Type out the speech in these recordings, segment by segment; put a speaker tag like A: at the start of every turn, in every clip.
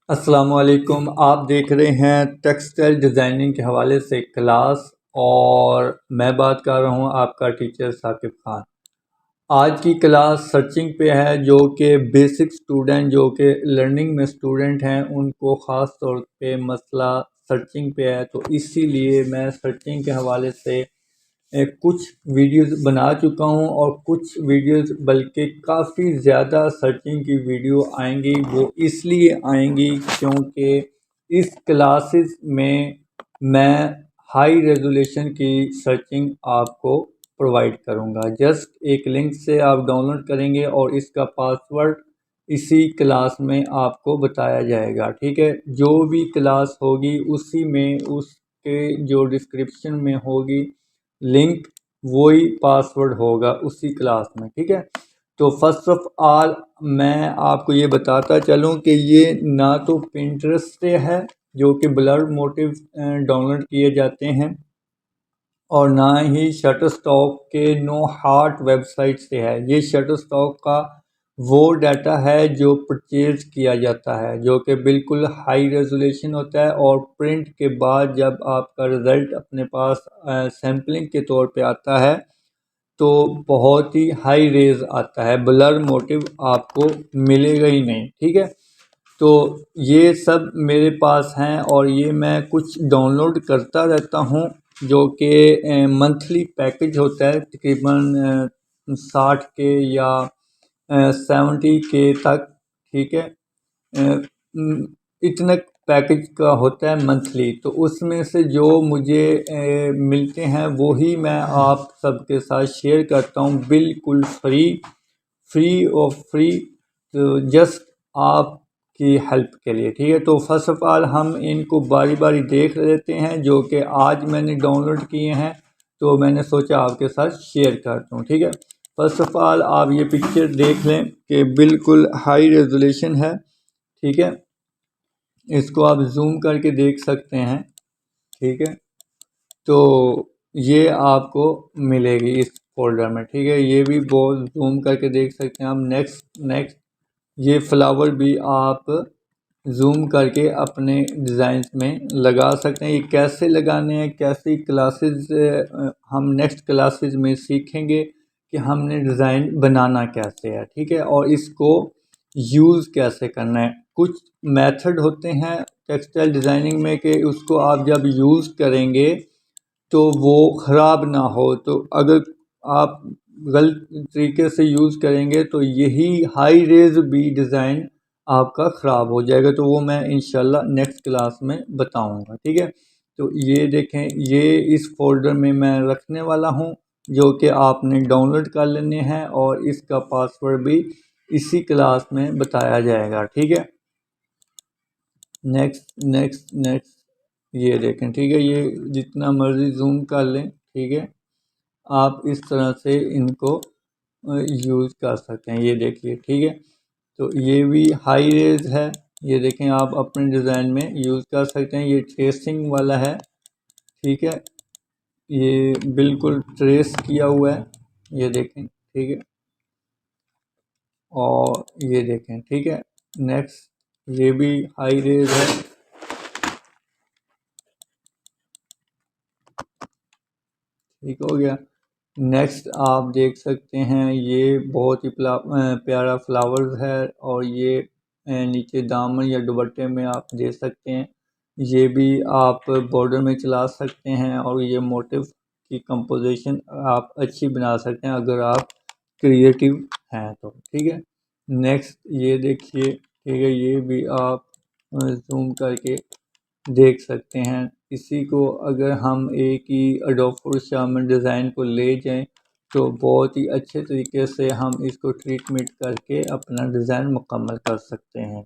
A: अस्सलाम वालेकुम। आप देख रहे हैं टेक्सटाइल डिज़ाइनिंग के हवाले से क्लास, और मैं बात कर रहा हूं आपका टीचर साकिब खान। आज की क्लास सर्चिंग पे है, जो कि बेसिक स्टूडेंट जो कि लर्निंग में स्टूडेंट हैं उनको ख़ास तौर पे मसला सर्चिंग पे है। तो इसीलिए मैं सर्चिंग के हवाले से कुछ वीडियोस बना चुका हूं, और कुछ वीडियोस बल्कि काफ़ी ज़्यादा सर्चिंग की वीडियो आएंगी। वो इसलिए आएंगी क्योंकि इस क्लासेस में मैं हाई रेजोल्यूशन की सर्चिंग आपको प्रोवाइड करूंगा। जस्ट एक लिंक से आप डाउनलोड करेंगे और इसका पासवर्ड इसी क्लास में आपको बताया जाएगा। ठीक है, जो भी क्लास होगी उसी में उसके जो डिस्क्रिप्शन में होगी लिंक, वही पासवर्ड होगा उसी क्लास में। ठीक है, तो फर्स्ट ऑफ ऑल मैं आपको ये बताता चलूँ कि ये ना तो पिंटरेस्ट से है जो कि ब्लर मोटिव डाउनलोड किए जाते हैं, और ना ही शटरस्टॉक के नो हार्ट वेबसाइट से है। ये शटरस्टॉक का वो डाटा है जो परचेज किया जाता है, जो कि बिल्कुल हाई रेजोल्यूशन होता है, और प्रिंट के बाद जब आपका रिज़ल्ट अपने पास सैम्पलिंग के तौर पे आता है तो बहुत ही हाई रेज आता है। ब्लर मोटिव आपको मिलेगा ही नहीं। ठीक है, तो ये सब मेरे पास हैं, और ये मैं कुछ डाउनलोड करता रहता हूँ, जो कि मंथली पैकेज होता है तकरीबन 60 के या 70 के तक। ठीक है, इतना पैकेज का होता है मंथली। तो उसमें से जो मुझे मिलते हैं वो ही मैं आप सबके साथ शेयर करता हूँ, बिल्कुल फ्री, तो जस्ट आपकी हेल्प के लिए। ठीक है, तो फर्स्ट ऑफ ऑल हम इनको बारी बारी देख लेते हैं, जो कि आज मैंने डाउनलोड किए हैं, तो मैंने सोचा आपके साथ शेयर करता हूँ। ठीक है, फर्स्ट ऑफ ऑल आप ये पिक्चर देख लें कि बिल्कुल हाई रेजोल्यूशन है। ठीक है, इसको आप जूम करके देख सकते हैं। ठीक है, तो ये आपको मिलेगी इस फोल्डर में। ठीक है, ये भी बहुत जूम करके देख सकते हैं आप। नेक्स्ट ये फ्लावर भी आप जूम करके अपने डिज़ाइंस में लगा सकते हैं। ये कैसे लगाने हैं, कैसी क्लासेस हम नेक्स्ट क्लासेस में सीखेंगे कि हमने डिज़ाइन बनाना कैसे है। ठीक है, और इसको यूज़ कैसे करना है। कुछ मेथड होते हैं टेक्सटाइल डिज़ाइनिंग में कि उसको आप जब यूज़ करेंगे तो वो ख़राब ना हो। तो अगर आप गलत तरीके से यूज़ करेंगे तो यही हाई रेज भी डिज़ाइन आपका ख़राब हो जाएगा। तो वो मैं इंशाल्लाह नेक्स्ट क्लास में बताऊंगा। ठीक है, तो ये देखें, ये इस फोल्डर में मैं रखने वाला हूँ, जो कि आपने डाउनलोड कर लेने हैं, और इसका पासवर्ड भी इसी क्लास में बताया जाएगा। ठीक है, नेक्स्ट ये देखें। ठीक है, ये जितना मर्ज़ी जूम कर लें। ठीक है, आप इस तरह से इनको यूज़ कर सकते हैं। ये देखिए, ठीक है, तो ये भी हाई रेज है। ये देखें, आप अपने डिज़ाइन में यूज़ कर सकते हैं। ये ट्रेसिंग वाला है। ठीक है, ये बिल्कुल ट्रेस किया हुआ है। ये देखें, ठीक है, और ये देखें। ठीक है, नेक्स्ट ये भी हाई रेज है। ठीक हो गया। नेक्स्ट आप देख सकते हैं, ये बहुत ही प्यारा फ्लावर्स है, और ये नीचे दामन या दुपट्टे में आप दे सकते हैं। ये भी आप बॉर्डर में चला सकते हैं, और ये मोटिव की कंपोजिशन आप अच्छी बना सकते हैं अगर आप क्रिएटिव हैं तो। ठीक है, नेक्स्ट ये देखिए। ठीक है, ये भी आप जूम करके देख सकते हैं। इसी को अगर हम एक ही एडोब फोटोशॉप में डिज़ाइन को ले जाएं तो बहुत ही अच्छे तरीके से हम इसको ट्रीटमेंट करके अपना डिज़ाइन मुकम्मल कर सकते हैं।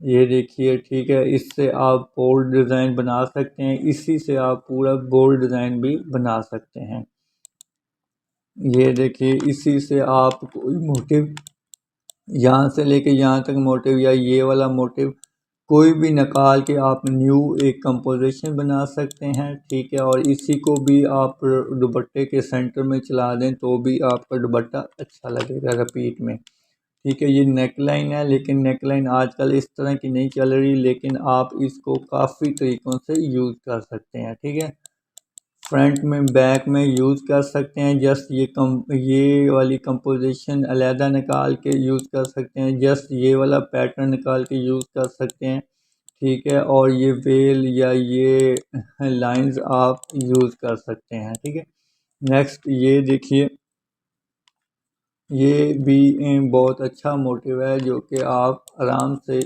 A: ये देखिए, ठीक है, इससे आप बोल्ड डिज़ाइन बना सकते हैं। इसी से आप पूरा बोल्ड डिज़ाइन भी बना सकते हैं। ये देखिए, इसी से आप कोई मोटिव यहाँ से लेके यहाँ तक मोटिव, या ये वाला मोटिव कोई भी निकाल के आप न्यू एक कंपोजिशन बना सकते हैं। ठीक है, और इसी को भी आप दुपट्टे के सेंटर में चला दें तो भी आपका दुपट्टा अच्छा लगेगा रिपीट में। ठीक है। ये नेकलाइन है, लेकिन नेकलाइन आजकल इस तरह की नहीं चल रही, लेकिन आप इसको काफ़ी तरीक़ों से यूज़ कर सकते हैं। ठीक है, फ्रंट में बैक में यूज़ कर सकते हैं। जस्ट ये वाली कंपोजिशन अलहदा निकाल के यूज़ कर सकते हैं। जस्ट ये वाला पैटर्न निकाल के यूज़ कर सकते हैं। ठीक है, और ये वेल या ये लाइंस आप यूज़ कर सकते हैं। ठीक है, नेक्स्ट ये देखिए, ये भी बहुत अच्छा मोटिव है जो कि आप आराम से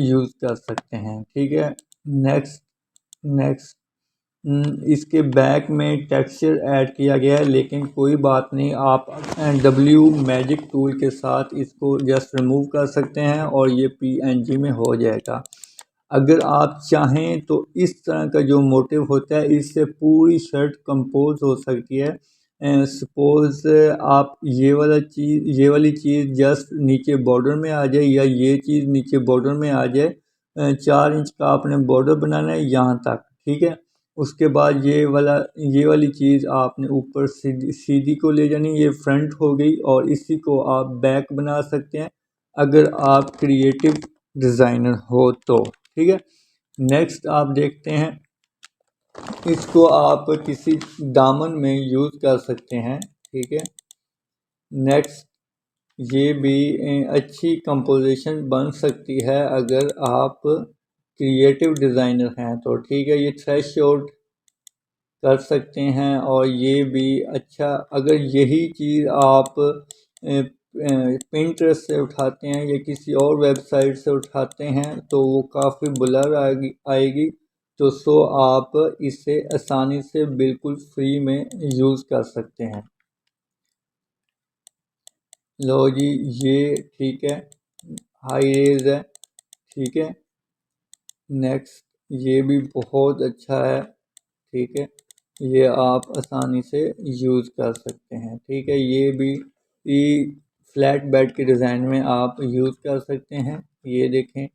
A: यूज़ कर सकते हैं। ठीक है, नेक्स्ट नेक्स्ट इसके बैक में टेक्सचर ऐड किया गया है, लेकिन कोई बात नहीं, आप डब्ल्यू मैजिक टूल के साथ इसको जस्ट रिमूव कर सकते हैं और ये पीएनजी में हो जाएगा। अगर आप चाहें तो इस तरह का जो मोटिव होता है, इससे पूरी शर्ट कंपोज हो सकती है। सपोज आप ये वाली चीज़ जस्ट नीचे बॉर्डर में आ जाए, या ये चीज़ नीचे बॉर्डर में आ जाए। 4 इंच का आपने बॉर्डर बनाना है यहाँ तक। ठीक है, उसके बाद ये वाली चीज़ आपने ऊपर सीधी सीधी को ले जानी, ये फ्रंट हो गई, और इसी को आप बैक बना सकते हैं अगर आप क्रिएटिव डिज़ाइनर हो तो। ठीक है, नेक्स्ट आप देखते हैं, इसको आप किसी दामन में यूज़ कर सकते हैं। ठीक है, नेक्स्ट ये भी अच्छी कंपोजिशन बन सकती है अगर आप क्रिएटिव डिज़ाइनर हैं तो। ठीक है, ये थ्रेशोल्ड कर सकते हैं, और ये भी अच्छा, अगर यही चीज़ आप पिंटरेस्ट से उठाते हैं या किसी और वेबसाइट से उठाते हैं तो वो काफ़ी ब्लर आएगी। तो आप इसे आसानी से बिल्कुल फ्री में यूज़ कर सकते हैं। लो जी, ये ठीक है, हाई रेज है। ठीक है, नेक्स्ट ये भी बहुत अच्छा है। ठीक है, ये आप आसानी से यूज़ कर सकते हैं। ठीक है, ये भी फ्लैट बेड के डिज़ाइन में आप यूज़ कर सकते हैं। ये देखें,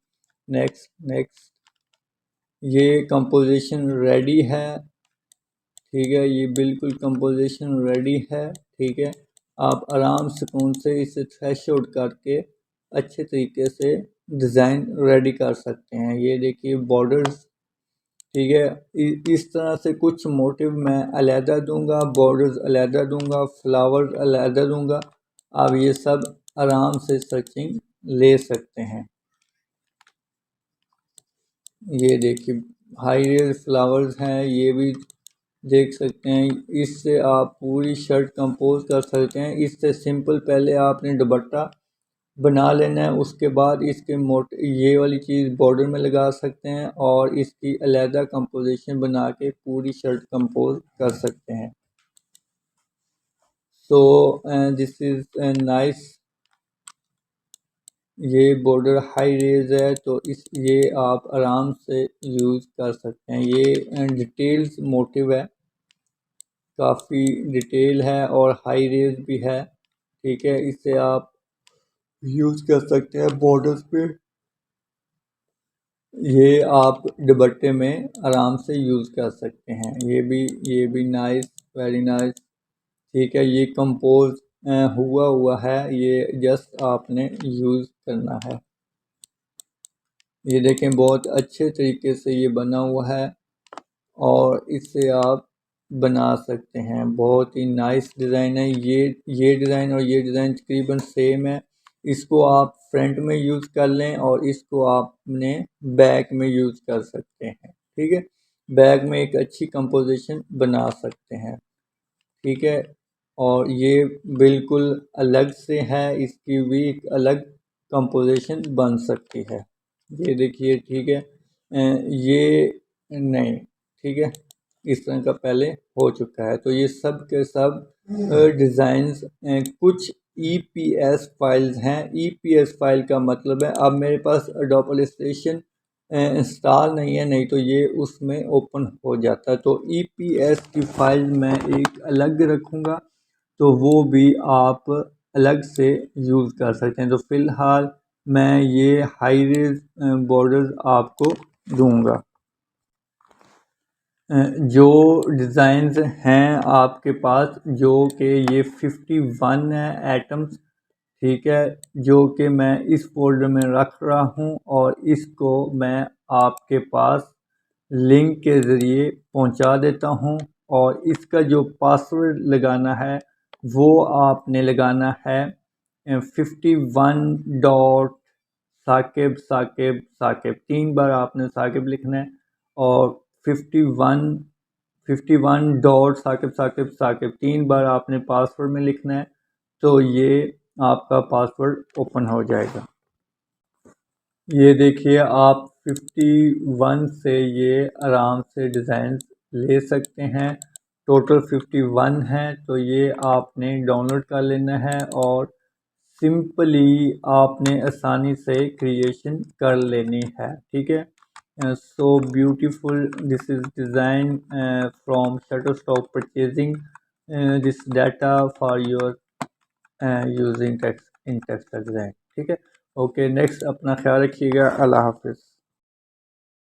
A: नेक्स्ट नेक्स्ट ये कंपोजिशन रेडी है। ठीक है, ये बिल्कुल कंपोजिशन रेडी है। ठीक है, आप आराम सुकून से इसे थ्रेश आउट करके अच्छे तरीके से डिज़ाइन रेडी कर सकते हैं। ये देखिए बॉर्डर्स। ठीक है, इस तरह से कुछ मोटिव मैं अलहदा दूंगा, बॉर्डर्स अलहदा दूंगा, फ्लावर्स अलहदा दूंगा। आप ये सब आराम से सर्चिंग ले सकते हैं। ये देखिए हाई रेज फ्लावर्स हैं, ये भी देख सकते हैं। इससे आप पूरी शर्ट कंपोज कर सकते हैं। इससे सिंपल पहले आपने दुपट्टा बना लेना है, उसके बाद इसके ये वाली चीज़ बॉर्डर में लगा सकते हैं और इसकी अलहदा कंपोजिशन बना के पूरी शर्ट कंपोज कर सकते हैं। So this is nice. ये बॉर्डर हाई रेज है, तो ये आप आराम से यूज़ कर सकते हैं। ये डिटेल्स मोटिव है, काफ़ी डिटेल है और हाई रेज भी है। ठीक है, इसे आप यूज़ कर सकते हैं बॉर्डर्स पे। ये आप दुपट्टे में आराम से यूज़ कर सकते हैं। ये भी नाइस, वेरी नाइस। ठीक है, ये कंपोज हुआ है, ये जस्ट आपने यूज़ करना है। ये देखें बहुत अच्छे तरीके से ये बना हुआ है और इससे आप बना सकते हैं। बहुत ही नाइस डिज़ाइन है। ये डिज़ाइन और ये डिज़ाइन तकरीबन सेम है। इसको आप फ्रंट में यूज़ कर लें और इसको आपने बैक में यूज़ कर सकते हैं। ठीक है, बैक में एक अच्छी कंपोजिशन बना सकते हैं। ठीक है, और ये बिल्कुल अलग से है, इसकी भी एक अलग कंपोजिशन बन सकती है। ये देखिए, ठीक है, ये नहीं, ठीक है, इस तरह का पहले हो चुका है। तो ये सब के सब डिज़ाइंस कुछ EPS फाइल्स हैं। EPS फाइल का मतलब है, अब मेरे पास एडोब इलस्ट्रेशन इंस्टॉल नहीं है, नहीं तो ये उसमें ओपन हो जाता है। तो EPS की फाइल मैं एक अलग रखूँगा, तो वो भी आप अलग से यूज़ कर सकते हैं। तो फ़िलहाल मैं ये हाई रेज बॉर्डर्स आपको दूंगा। जो डिज़ाइंस हैं आपके पास, जो कि ये 51 है एटम्स। ठीक है, जो कि मैं इस फोल्डर में रख रहा हूँ और इसको मैं आपके पास लिंक के ज़रिए पहुँचा देता हूँ। और इसका जो पासवर्ड लगाना है वो आपने लगाना है 51 डॉट साकिब साकिब साकिब, 3 बार आपने साकिब लिखना है और 51 डॉट साकिब साकिब साकिब 3 बार आपने पासवर्ड में लिखना है। तो ये आपका पासवर्ड ओपन हो जाएगा। ये देखिए, आप 51 से ये आराम से डिज़ाइन ले सकते हैं। टोटल 51 है, तो ये आपने डाउनलोड कर लेना है और सिंपली आपने आसानी से क्रिएशन कर लेनी है। ठीक है, so beautiful, this is design from Shutterstock purchasing this data for your using text in text design. ठीक है, ओके, नेक्स्ट, अपना ख्याल रखिएगा। अल्लाह हाफिज़।